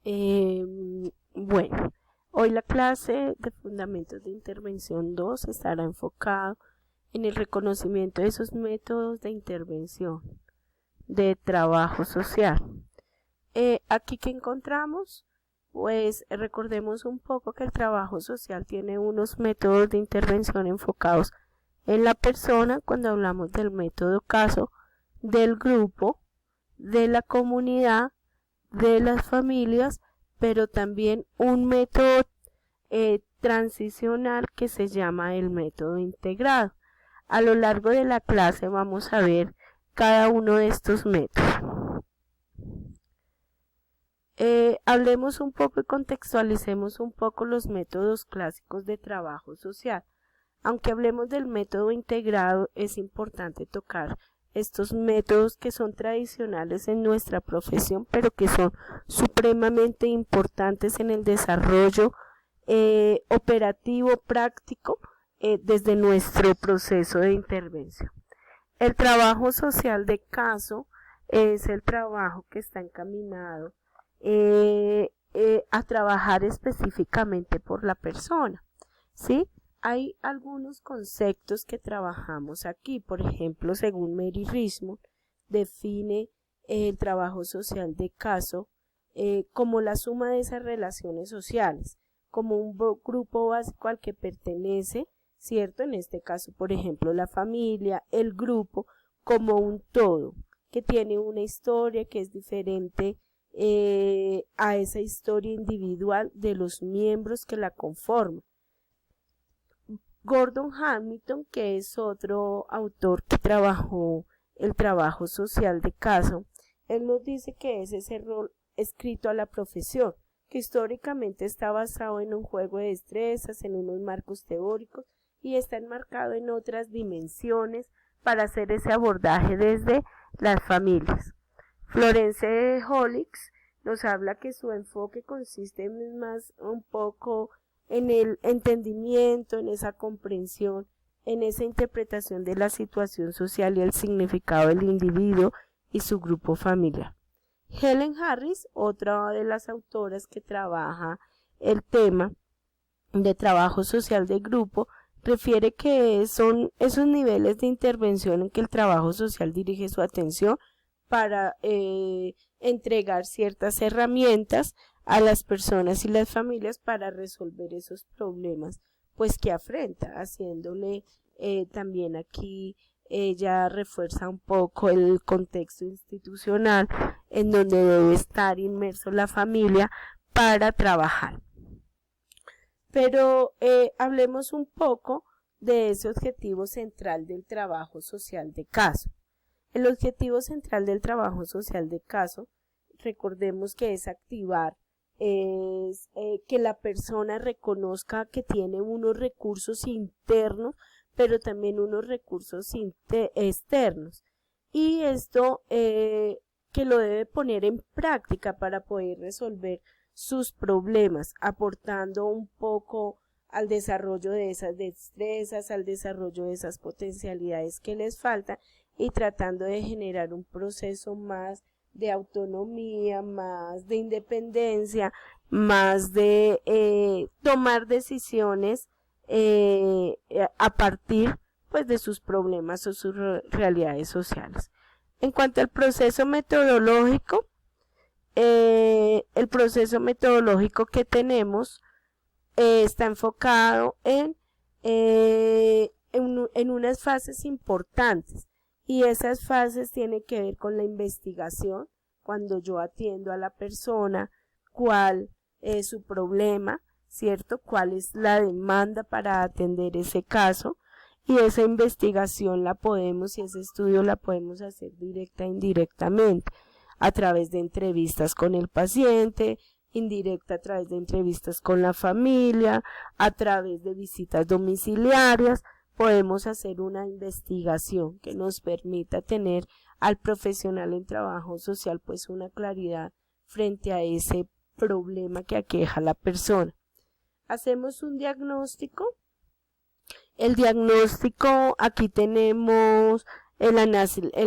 Bueno, hoy la clase de Fundamentos de Intervención 2 estará enfocado en el reconocimiento de esos métodos de intervención de trabajo social. Aquí que encontramos, pues recordemos un poco que el trabajo social tiene unos métodos de intervención enfocados en la persona cuando hablamos del método caso, del grupo, de la comunidad, de las familias, pero también un método transicional que se llama el método integrado. A lo largo de la clase vamos a ver cada uno de estos métodos. Hablemos un poco y contextualicemos un poco los métodos clásicos de trabajo social. Aunque hablemos del método integrado, es importante tocar estos métodos que son tradicionales en nuestra profesión, pero que son supremamente importantes en el desarrollo operativo práctico desde nuestro proceso de intervención. El trabajo social de caso es el trabajo que está encaminado a trabajar específicamente por la persona, ¿sí? Hay algunos conceptos que trabajamos aquí, por ejemplo, según Mary Richmond, define el trabajo social de caso como la suma de esas relaciones sociales, como un grupo básico al que pertenece, ¿cierto? En este caso, por ejemplo, la familia, el grupo, como un todo, que tiene una historia que es diferente a esa historia individual de los miembros que la conforman. Gordon Hamilton, que es otro autor que trabajó el trabajo social de caso, él nos dice que es ese rol escrito a la profesión, que históricamente está basado en un juego de destrezas, en unos marcos teóricos y está enmarcado en otras dimensiones para hacer ese abordaje desde las familias. Florence Hollix nos habla que su enfoque consiste más un poco en el entendimiento, en esa comprensión, en esa interpretación de la situación social y el significado del individuo y su grupo familiar. Helen Harris, otra de las autoras que trabaja el tema de trabajo social de grupo, refiere que son esos niveles de intervención en que el trabajo social dirige su atención para entregar ciertas herramientas a las personas y las familias para resolver esos problemas pues que afrenta, haciéndole también aquí ella refuerza un poco el contexto institucional en donde debe estar inmerso la familia para trabajar. Pero hablemos un poco de ese objetivo central del trabajo social de caso. El objetivo central del trabajo social de caso, recordemos que es activar, es que la persona reconozca que tiene unos recursos internos, pero también unos recursos externos. Y esto que lo debe poner en práctica para poder resolver sus problemas, aportando un poco al desarrollo de esas destrezas, al desarrollo de esas potencialidades que les faltan y tratando de generar un proceso más de autonomía, más de independencia, más de tomar decisiones a partir pues de sus problemas o sus realidades sociales. En cuanto al proceso metodológico, el proceso metodológico que tenemos está enfocado en unas fases importantes y esas fases tienen que ver con la investigación, cuando yo atiendo a la persona, cuál es su problema, ¿cierto? Cuál es la demanda para atender ese caso y esa investigación la podemos y ese estudio la podemos hacer directa e indirectamente a través de entrevistas con el paciente, indirecta a través de entrevistas con la familia, a través de visitas domiciliarias, podemos hacer una investigación que nos permita tener al profesional en trabajo social pues una claridad frente a ese problema que aqueja a la persona. Hacemos un diagnóstico. El diagnóstico, aquí tenemos el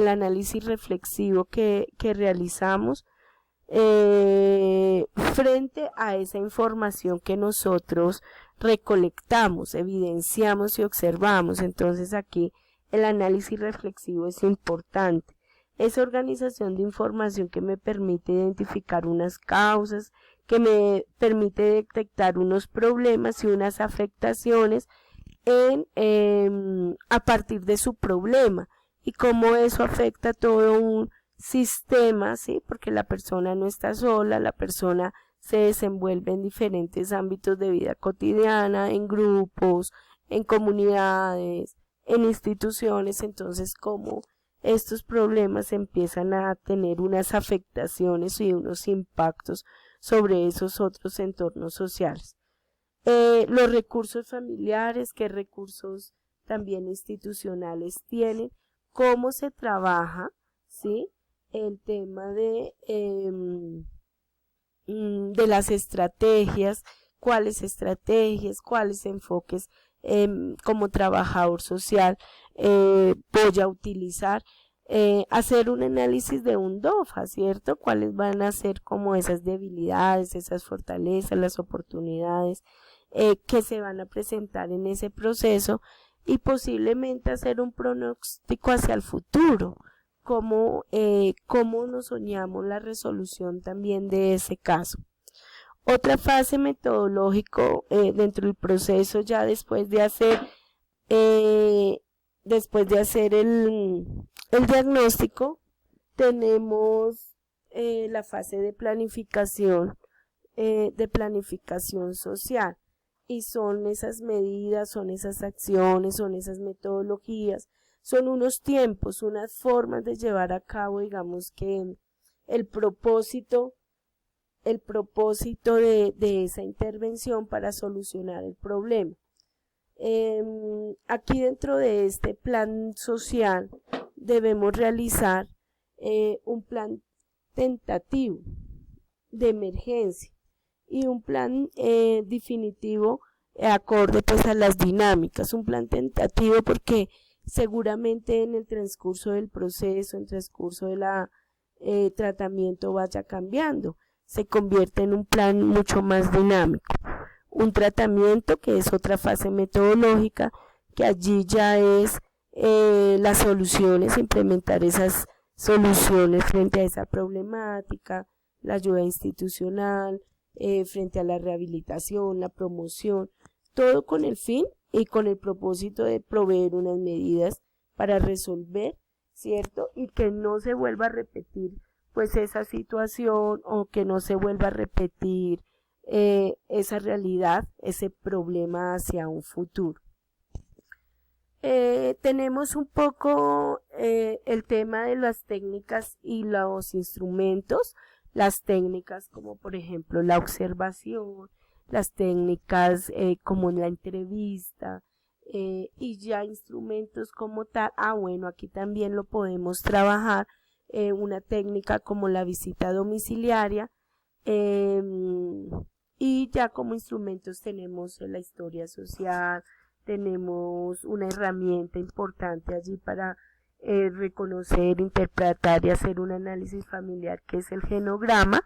análisis reflexivo que realizamos. frente a esa información que nosotros recolectamos, evidenciamos y observamos. Entonces aquí el análisis reflexivo es importante. Esa organización de información que me permite identificar unas causas, que me permite detectar unos problemas y unas afectaciones a partir de su problema y cómo eso afecta todo un sistema, ¿sí? Porque la persona no está sola, la persona se desenvuelve en diferentes ámbitos de vida cotidiana, en grupos, en comunidades, en instituciones. Entonces cómo estos problemas empiezan a tener unas afectaciones y unos impactos sobre esos otros entornos sociales. Los recursos familiares, qué recursos también institucionales tienen, cómo se trabaja, ¿sí? El tema de las estrategias, cuáles enfoques como trabajador social voy a utilizar, hacer un análisis de un DOFA, ¿cierto? Cuáles van a ser como esas debilidades, esas fortalezas, las oportunidades que se van a presentar en ese proceso y posiblemente hacer un pronóstico hacia el futuro, cómo nos soñamos la resolución también de ese caso. Otra fase metodológico dentro del proceso, ya después de hacer el diagnóstico, tenemos la fase de planificación social, y son esas medidas, son esas acciones, son esas metodologías, son unos tiempos, unas formas de llevar a cabo, digamos que el propósito de esa intervención para solucionar el problema. Aquí dentro de este plan social debemos realizar un plan tentativo de emergencia y un plan definitivo acorde pues a las dinámicas. Un plan tentativo porque seguramente en el transcurso del proceso, en el transcurso de la tratamiento vaya cambiando, se convierte en un plan mucho más dinámico. Un tratamiento que es otra fase metodológica, que allí ya es las soluciones, implementar esas soluciones frente a esa problemática, la ayuda institucional, frente a la rehabilitación, la promoción, todo con el fin y con el propósito de proveer unas medidas para resolver, ¿cierto? Y que no se vuelva a repetir pues esa situación, o que no se vuelva a repetir esa realidad, ese problema hacia un futuro. Tenemos un poco el tema de las técnicas y los instrumentos, las técnicas como por ejemplo la observación, las técnicas como la entrevista, y ya instrumentos como tal. Bueno, aquí también lo podemos trabajar, una técnica como la visita domiciliaria, y ya como instrumentos tenemos la historia social, tenemos una herramienta importante allí para reconocer, interpretar y hacer un análisis familiar, que es el genograma,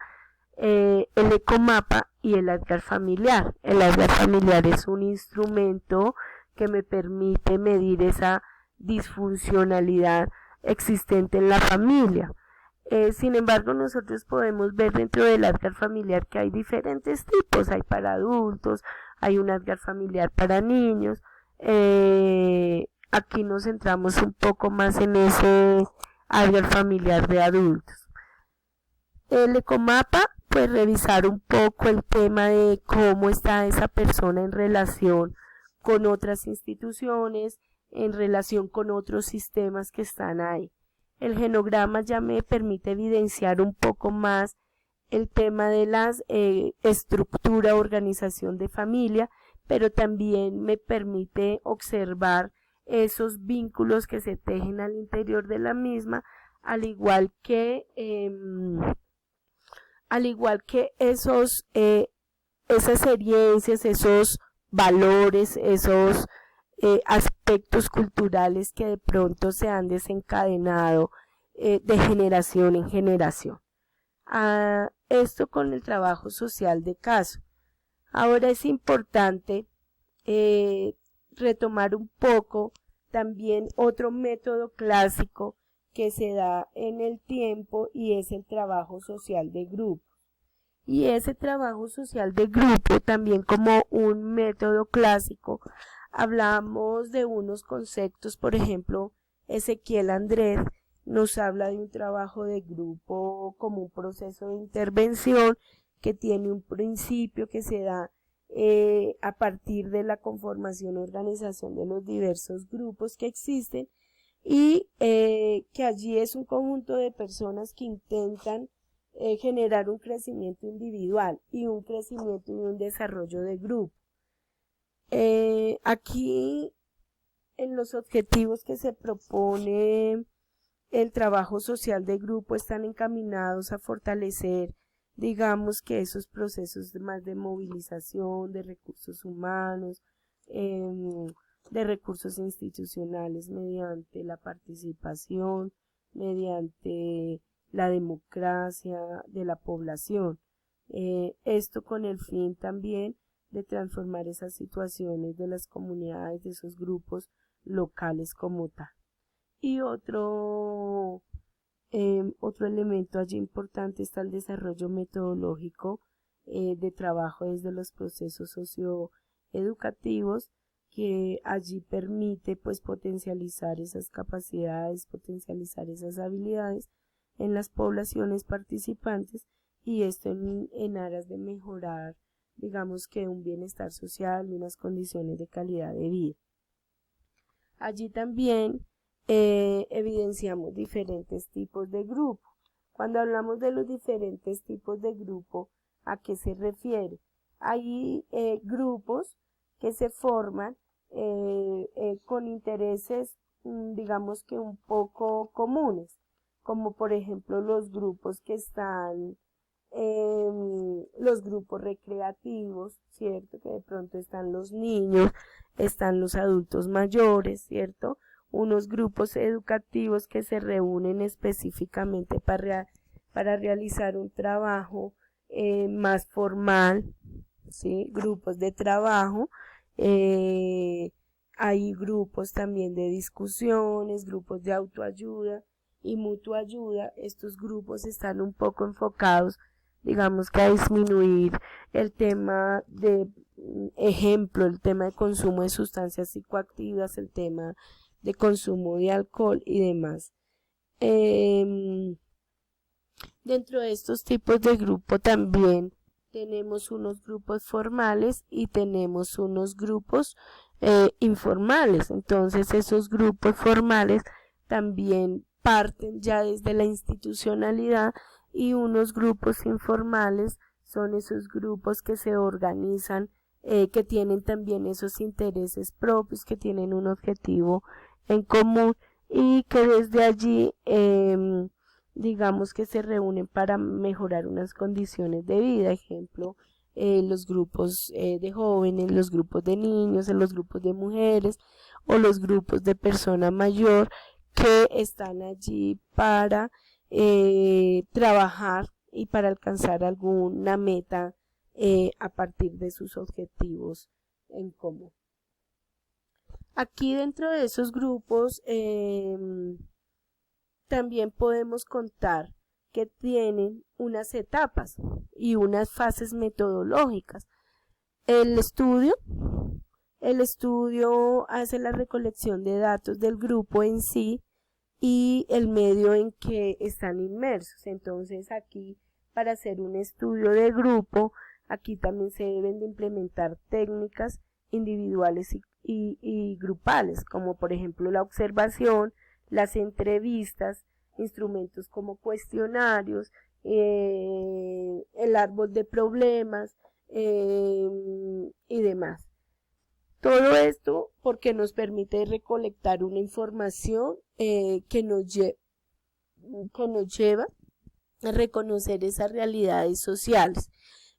el ecomapa y el Atlas familiar. El Atlas familiar es un instrumento que me permite medir esa disfuncionalidad existente en la familia. Sin embargo, nosotros podemos ver dentro del Atlas familiar que hay diferentes tipos. Hay para adultos, hay un Atlas familiar para niños. Aquí nos centramos un poco más en ese Atlas familiar de adultos. El ecomapa, pues revisar un poco el tema de cómo está esa persona en relación con otras instituciones, en relación con otros sistemas que están ahí. El genograma ya me permite evidenciar un poco más el tema de las estructura, organización de familia, pero también me permite observar esos vínculos que se tejen al interior de la misma, al igual que esas herencias, esos valores, esos aspectos culturales que de pronto se han desencadenado de generación en generación. Esto con el trabajo social de caso. Ahora es importante retomar un poco también otro método clásico que se da en el tiempo y es el trabajo social de grupo. Y ese trabajo social de grupo también como un método clásico, hablamos de unos conceptos, por ejemplo, Ezequiel Andrés nos habla de un trabajo de grupo como un proceso de intervención que tiene un principio que se da a partir de la conformación y organización de los diversos grupos que existen y que allí es un conjunto de personas que intentan generar un crecimiento individual y un crecimiento y un desarrollo de grupo. Aquí en los objetivos que se propone el trabajo social de grupo están encaminados a fortalecer, digamos que esos procesos más de movilización, de recursos humanos, de recursos institucionales mediante la participación, mediante la democracia de la población. Esto con el fin también de transformar esas situaciones de las comunidades, de esos grupos locales como tal. Y otro elemento allí importante está el desarrollo metodológico de trabajo desde los procesos socioeducativos, que allí permite pues potencializar esas capacidades, potencializar esas habilidades en las poblaciones participantes y esto en aras de mejorar, digamos que un bienestar social y unas condiciones de calidad de vida. Allí también evidenciamos diferentes tipos de grupo. Cuando hablamos de los diferentes tipos de grupo, ¿a qué se refiere? Hay grupos que se forman con intereses, digamos que un poco comunes, como por ejemplo los grupos que están, los grupos recreativos, ¿cierto? Que de pronto están los niños, están los adultos mayores, ¿cierto? Unos grupos educativos que se reúnen específicamente para realizar un trabajo más formal, ¿sí? Grupos de trabajo, hay grupos también de discusiones, grupos de autoayuda y mutua ayuda. Estos grupos están un poco enfocados, digamos que a disminuir el tema de, ejemplo, el tema de consumo de sustancias psicoactivas, el tema de consumo de alcohol y demás. Dentro de estos tipos de grupo también tenemos unos grupos formales y tenemos unos grupos informales. Entonces esos grupos formales también parten ya desde la institucionalidad y unos grupos informales son esos grupos que se organizan, que tienen también esos intereses propios, que tienen un objetivo en común y que desde allí digamos que se reúnen para mejorar unas condiciones de vida, ejemplo, los grupos de jóvenes, los grupos de niños, los grupos de mujeres o los grupos de persona mayor que están allí para trabajar y para alcanzar alguna meta a partir de sus objetivos en común. Aquí dentro de esos grupos también podemos contar que tienen unas etapas y unas fases metodológicas. El estudio hace la recolección de datos del grupo en sí y el medio en que están inmersos. Entonces aquí, para hacer un estudio de grupo, aquí también se deben de implementar técnicas individuales y grupales, como por ejemplo la observación, las entrevistas, instrumentos como cuestionarios, el árbol de problemas y demás. Todo esto porque nos permite recolectar una información que nos lleva a reconocer esas realidades sociales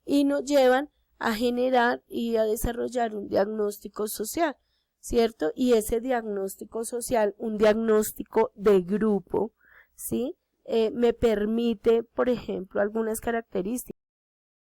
y nos llevan a generar y a desarrollar un diagnóstico social, ¿cierto? Y ese diagnóstico social, un diagnóstico de grupo, ¿sí? me permite, por ejemplo, algunas características.